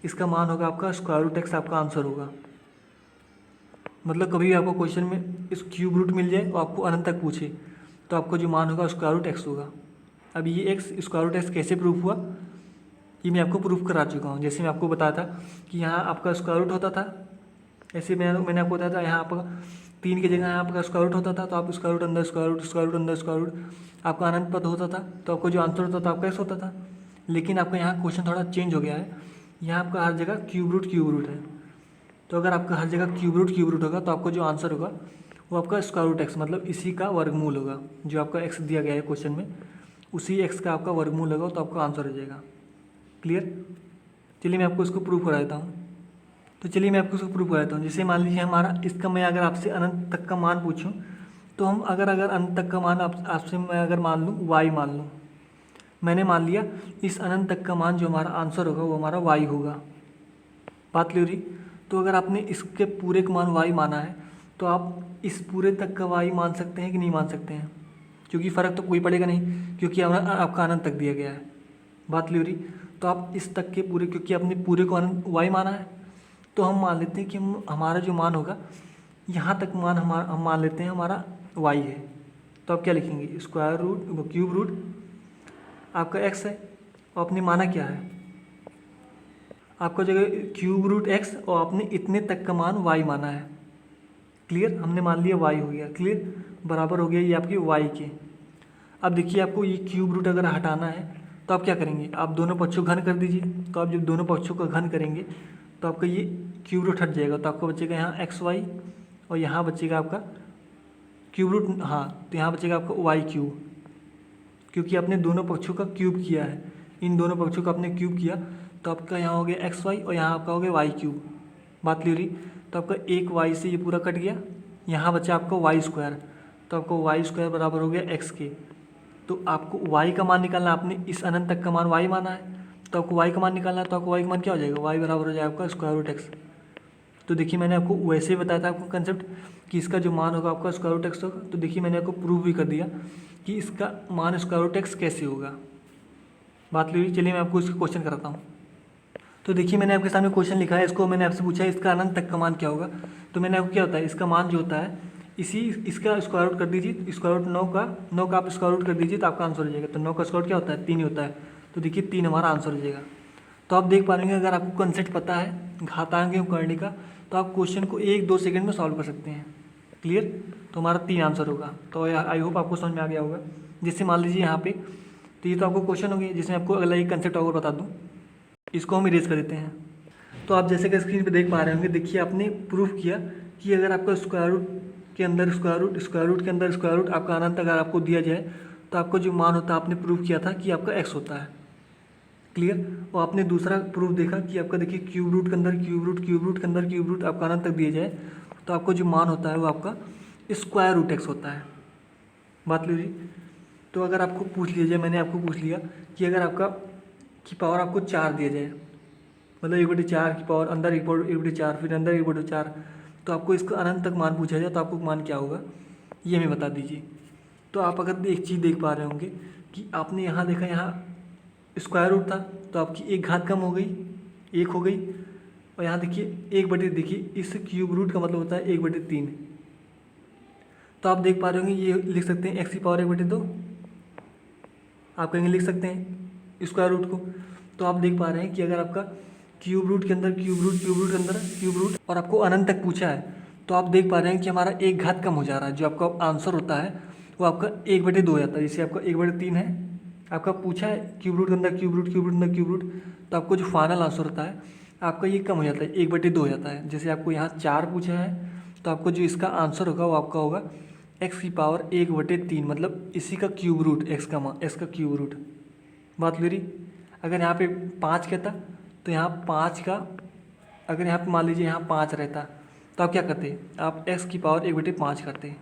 इसका मान होगा आपका स्क्वायर रूट एक्स, आपका आंसर होगा। मतलब कभी भी आपको क्वेश्चन में इस क्यूब रूट मिल जाए और आपको अनंत तक पूछे तो आपको जो मान होगा स्क्वायर रूट एक्स होगा। अब ये एक्स स्क्वायर रूट एक्स कैसे प्रूफ हुआ, ये मैं आपको प्रूफ करा चुका हूँ। जैसे मैं आपको बताया था कि यहाँ आपका स्क्वायर रूट होता था, ऐसे मैंने आपको बताया था यहाँ आपका 3 की जगह यहाँ आपका स्क्वायर रूट होता था, तो आप स्क्वायर रूट अंदर स्क्वायर रूट, स्क्वायर रूट अंदर स्क्वायर रूट, आपका अनंत पद होता था, तो आपको जो आंसर होता था आपका एक्स होता था। लेकिन आपका यहाँ क्वेश्चन थोड़ा चेंज हो गया है, यहाँ आपका हर जगह क्यूब रूट है। तो अगर आपका हर जगह क्यूब रूट होगा तो आपको जो आंसर होगा वो आपका स्क्वायर रूट एक्स मतलब इसी का वर्गमूल होगा। जो आपका एक्स दिया गया है क्वेश्चन में, उसी एक्स का आपका वर्गमूल होगा, तो आपका आंसर हो जाएगा। क्लियर, चलिए मैं आपको इसको प्रूव करा देता हूँ। तो चलिए मैं आपको इसको प्रूव करा देता हूँ। जैसे मान लीजिए हमारा इसका मैं अगर आपसे अनंत तक का मान पूछूँ, तो हम अगर अनंत तक का मान आपसे मैं अगर मान लूँ वाई मान लूँ, मैंने मान लिया इस अनंत तक का मान जो हमारा आंसर होगा वो हमारा वाई होगा। बात क्लियर हुई। तो अगर आपने इसके पूरे का मान वाई माना है तो आप इस पूरे तक का वाई मान सकते हैं कि नहीं मान सकते हैं, क्योंकि फ़र्क तो कोई पड़ेगा नहीं, क्योंकि आपका अनंत तक दिया गया है। बात क्लियर हुई। तो आप इस तक के पूरे, क्योंकि आपने पूरे को अनंत y माना है, तो हम मान लेते हैं कि हमारा जो मान होगा यहाँ तक मान हम मान लेते हैं हमारा y है। तो आप क्या लिखेंगे, स्क्वायर रूट क्यूब रूट आपका x है और आपने माना क्या है, आपका जगह क्यूब रूट x और आपने इतने तक का मान y माना है। क्लियर, हमने मान लिया y हो गया, क्लियर, बराबर हो गया ये आपके y के। अब देखिए आपको ये क्यूब रूट अगर हटाना है तो आप क्या करेंगे, आप दोनों पक्षों घन कर दीजिए। तो आप जब दोनों पक्षों का घन करेंगे तो आपका ये क्यूब रूट हट जाएगा, तो आपका बचेगा यहाँ एक्स वाई और यहाँ बचेगा आपका क्यूब रूट, हाँ तो यहाँ बचेगा आपका वाई क्यूब, क्योंकि आपने दोनों पक्षों का क्यूब किया है, इन दोनों पक्षों का आपने क्यूब किया, तो आपका यहाँ हो गया एक्स वाई और यहाँ आपका हो गया वाई क्यूब। बात क्लियर हुई। तो आपका एक वाई से ये पूरा कट गया, यहाँ बचा आपका वाई स्क्वायर, तो आपको वाई स्क्वायर बराबर हो गया एक्स के। तो आपको y का मान निकालना, आपने इस अनंत तक का मान y माना है, तो आपको y का मान निकालना है, तो आपको y का मान क्या हो जाएगा, y बराबर हो जाएगा आपका स्क्वायर रूट एक्स। तो देखिए मैंने आपको वैसे ही बताया था आपको कंसेप्ट कि इसका जो मान होगा आपका स्क्वायर रूट एक्स होगा। तो देखिए मैंने आपको प्रूव भी कर दिया कि इसका मान स्क्वायर रूट एक्स कैसे होगा। बात लीजिए, चलिए मैं आपको इसका क्वेश्चन कराता हूँ। तो देखिए मैंने आपके सामने क्वेश्चन लिखा है, इसको मैंने आपसे पूछा है इसका अनंत तक का मान क्या होगा। तो मैंने आपको क्या होता है, इसका मान जो होता है इसका स्क्वायर रूट कर दीजिए, स्क्वायर रूट 9 का आप स्क्वायर रूट कर दीजिए तो आपका आंसर हो जाएगा। तो 9 का स्क्वायर क्या होता है, 3 ही होता है, तो देखिए 3 हमारा आंसर हो जाएगा। तो आप देख पा रहे हैं अगर आपको कंसेप्ट पता है घातांक करने का तो आप क्वेश्चन को 1-2 सेकंड में सॉल्व कर सकते हैं। क्लियर, तो हमारा 3 आंसर होगा। तो आई होप आपको समझ में आ गया होगा। जैसे मान लीजिए यहाँ पे, तो ये तो आपको क्वेश्चन हो गया, जिसमें आपको अगला एक कंसेप्ट और बता दूँ, इसको हम इरेज कर देते हैं। तो आप जैसे कि स्क्रीन पे देख पा रहे होंगे, देखिए आपने प्रूफ किया कि अगर आपका स्क्वायर रूट के अंदर स्क्वायर रूट के अंदर स्क्वायर रूट आपका अनंत अगर आपको दिया जाए तो आपका जो मान होता है, आपने प्रूफ किया था कि आपका x होता है। क्लियर, और आपने दूसरा प्रूफ देखा कि आपका देखिए क्यूब रूट के अंदर क्यूब रूट के अंदर क्यूब रूट आपका अनंत तक दिया जाए तो आपका जो मान होता है वो आपका स्क्वायर रूट x होता है। बात लीजिए, तो अगर आपको पूछ लिया जाए, मैंने आपको पूछ लिया कि अगर आपका की पावर आपको 4 दिया जाए, मतलब 1/4 की पावर अंदर 1/4 फिर अंदर 1/4, तो आपको इसका अनंत तक मान पूछा जाए तो आपको मान क्या होगा ये हमें बता दीजिए। तो आप अगर एक चीज़ देख पा रहे होंगे कि आपने यहाँ देखा, यहाँ स्क्वायर रूट था तो आपकी एक घात कम हो गई, 1 हो गई, और यहाँ देखिए 1/, देखिए इस क्यूब रूट का मतलब होता है 1/3। तो आप देख पा रहे होंगे ये लिख सकते हैं x की पावर 1/2, आप कहेंगे लिख सकते हैं स्क्वायर रूट को। तो आप देख पा रहे हैं कि अगर आपका क्यूब रूट के अंदर क्यूब रूट के अंदर क्यूब रूट और आपको अनंत तक पूछा है, तो आप देख पा रहे हैं कि हमारा एक घात कम हो जा रहा है, जो आपका आंसर होता है वो आपका 1/2 हो जाता है। जैसे आपका 1/3 है, आपका पूछा है क्यूब रूट के अंदर क्यूब रूट, तो आपको जो फाइनल आंसर होता है आपका ये कम हो जाता है, 1/2 हो जाता है। जैसे आपको यहाँ 4 पूछा है तो आपको जो इसका आंसर होगा वो आपका होगा x की पावर 1/3, मतलब इसी का क्यूब रूट, x का क्यूब रूट। बात क्लियर। अगर यहाँ पे 5 कहता तो यहाँ 5 का, अगर यहाँ पे मान लीजिए यहाँ 5 रहता तो आप क्या करते, आप x की पावर 1/5 करते।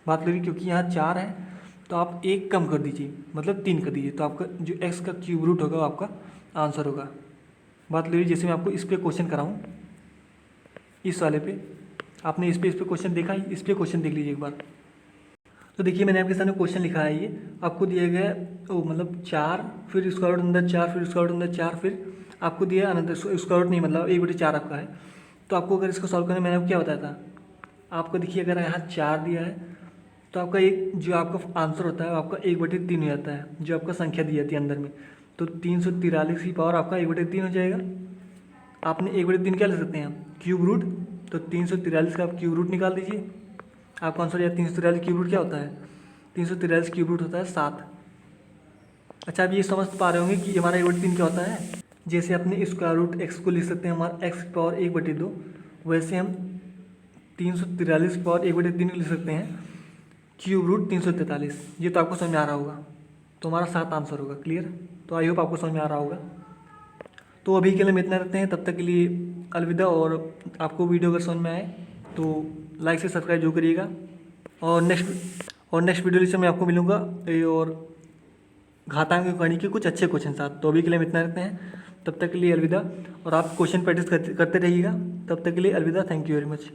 बात क्लियर, क्योंकि यहाँ 4 है तो आप 1 कम कर दीजिए, मतलब 3 कर दीजिए, तो आपका जो x का क्यूब रूट होगा वो आपका आंसर होगा। बात क्लियर। जैसे मैं आपको इस पर क्वेश्चन कराऊँ, इस वाले पे आपने इस पे क्वेश्चन देखा, इस पर क्वेश्चन देख लीजिए एक बार। तो देखिए मैंने आपके सामने क्वेश्चन लिखा है, ये आपको दिया गया है मतलब 4 फिर स्क्वायर रूट अंदर 4 फिर स्क्वायर रूट अंदर 4 फिर आपको दिया है अनंत स्क्वायर रूट नहीं, मतलब 1/4 आपका है। तो आपको अगर इसको सॉल्व करना, मैंने आपको क्या बताया था, आपको देखिए अगर यहाँ 4 दिया है तो आपका एक जो आपका आंसर होता है वो आपका 1/3 हो जाता है, जो आपका संख्या दी जाती है अंदर में। तो 343 की पावर आपका 1/3 हो जाएगा। आपने 1/3 क्या ले सकते हैं, क्यूब रूट, तो 343 का आप क्यूब रूट निकाल दीजिए, आपका आंसर या 343 क्यूब रूट क्या होता है, 343 क्यूब रूट होता है 7। अच्छा, आप ये समझ पा रहे होंगे कि हमारा 1/3 क्या होता है। जैसे अपने स्क्वायर रूट एक्स को लिख सकते हैं हमारा x की पावर 1/2, वैसे हम 343 की पावर 1/3 लिख सकते हैं क्यूब रूट 343। ये तो आपको समझ में आ रहा होगा, तो हमारा 7 आंसर होगा। क्लियर, तो आई होप आपको समझ में आ रहा होगा। तो अभी के लिए हम इतना रखते हैं, तब तक के लिए अलविदा। और आपको वीडियो अगर समझ में आए तो लाइक से सब्सक्राइब जो करिएगा, और नेक्स्ट वीडियो से मैं आपको मिलूँगा और घातांक गणित के कुछ अच्छे क्वेश्चन साथ। तो अभी के लिए हम इतना रखते हैं, तब तक के लिए अलविदा। और आप क्वेश्चन प्रैक्टिस करते रहिएगा। तब तक के लिए अलविदा। Thank you very much.